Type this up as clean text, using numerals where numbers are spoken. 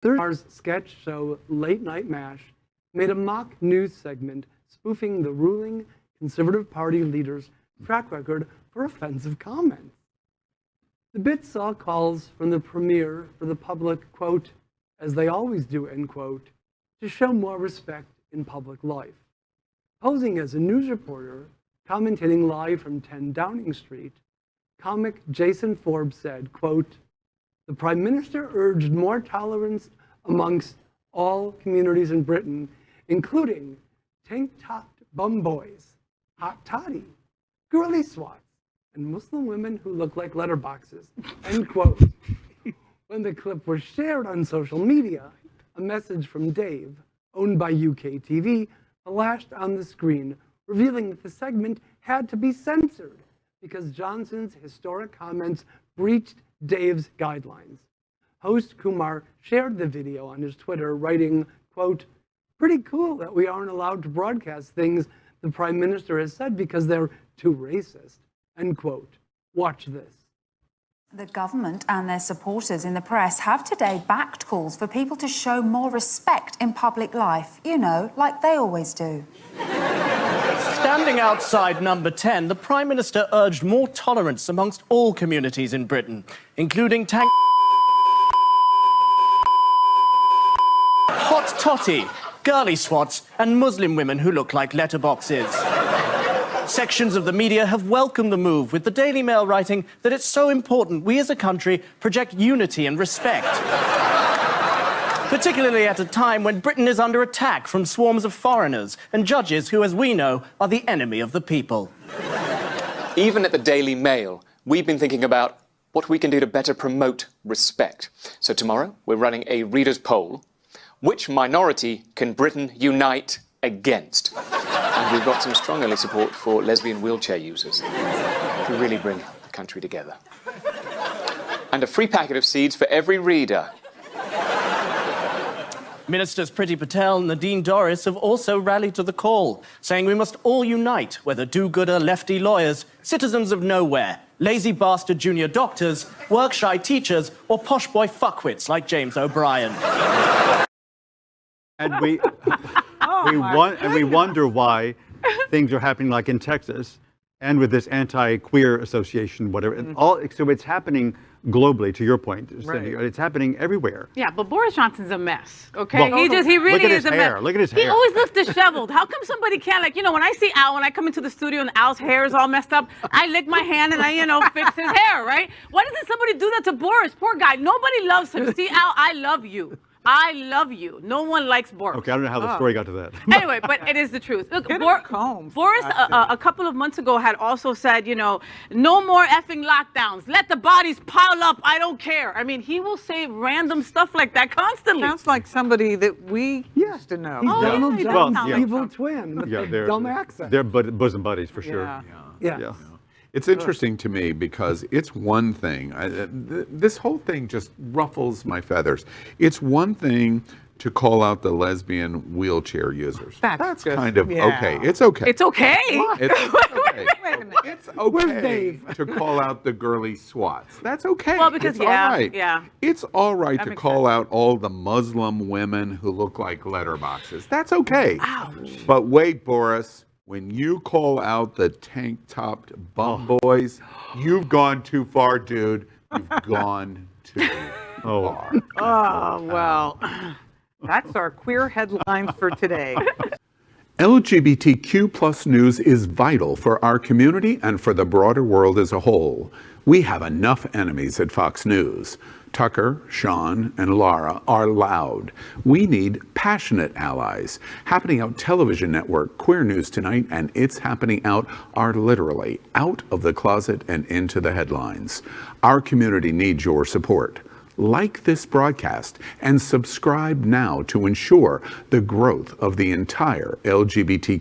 Thursday's sketch show Late Night MASH made a mock news segment spoofing the ruling Conservative Party leader's track record for offensive comments. The bit saw calls from the premier for the public, quote, as they always do, end quote, to show more respect in public life. Posing as a news reporter, commentating live from 10 Downing Street, comic Jason Forbes said, quote, the Prime Minister urged more tolerance amongst all communities in Britain, including tank-topped bum boys, hot toddy, girly swats, and Muslim women who look like letterboxes, end quote. When the clip was shared on social media, a message from Dave, owned by UK TV, flashed on the screen, revealing that the segment had to be censored because Johnson's historic comments breached Dave's guidelines. Host Kumar shared the video on his Twitter, writing, quote, pretty cool that we aren't allowed to broadcast things the Prime Minister has said because they're too racist, end quote. Watch this. The government and their supporters in the press have today backed calls for people to show more respect in public life, you know, like they always do. Standing outside number 10, the Prime Minister urged more tolerance amongst all communities in Britain, including hot totty, girly swats, and Muslim women who look like letterboxes. Sections of the media have welcomed the move, with the Daily Mail writing that it's so important we as a country project unity and respect. Particularly at a time when Britain is under attack from swarms of foreigners and judges who, as we know, are the enemy of the people. Even at the Daily Mail, we've been thinking about what we can do to better promote respect. So tomorrow, we're running a reader's poll. Which minority can Britain unite against? And we've got some strong early support for lesbian wheelchair users, who really bring the country together. And a free packet of seeds for every reader. Ministers Priti Patel and Nadine Dorries have also rallied to the call, saying we must all unite, whether do-gooder lefty lawyers, citizens of nowhere, lazy bastard junior doctors, work-shy teachers, or posh boy fuckwits like James O'Brien. And we wonder why things are happening like in Texas and with this anti-queer association, whatever. So it's happening globally, to your point, Cindy. Right. It's happening everywhere. Yeah, but Boris Johnson's a mess, okay? Well, he really is a mess. Look at his hair. He always looks disheveled. How come somebody can't, like, you know, when I see Al, when I come into the studio and Al's hair is all messed up, I lick my hand and I, you know, fix his hair, right? Why doesn't somebody do that to Boris? Poor guy. Nobody loves him. See, Al, I love you. I love you. No one likes Boris. Okay, I don't know how the story got to that. Anyway, but it is the truth. Look, Boris, a couple of months ago, had also said, you know, no more effing lockdowns. Let the bodies pile up. I don't care. I mean, he will say random stuff like that constantly. Sounds like somebody that we used to know. He's Donald yeah, Trump's yeah. evil twin with the dumb accent. They're bosom buddies, for sure. Yeah. It's interesting to me because it's one thing, this whole thing just ruffles my feathers. It's one thing to call out the lesbian wheelchair users. That's just, kind of okay. It's okay. It's okay? It's okay. Wait a minute. It's okay to call out the girly swats. That's okay. Well, because, it's all right. yeah. It's all right That to makes call sense. out all the Muslim women who look like letterboxes. That's okay. Ouch. But wait, Boris. When you call out the tank-topped bum boys, you've gone too far, dude. You've gone too far. Oh, well, that's our queer headlines for today. LGBTQ plus news is vital for our community and for the broader world as a whole. We have enough enemies at Fox News. Tucker, Sean, and Laura are loud. We need passionate allies. Happening Out television network, Queer News Tonight, and It's Happening Out are literally out of the closet and into the headlines. Our community needs your support. Like this broadcast and subscribe now to ensure the growth of the entire LGBT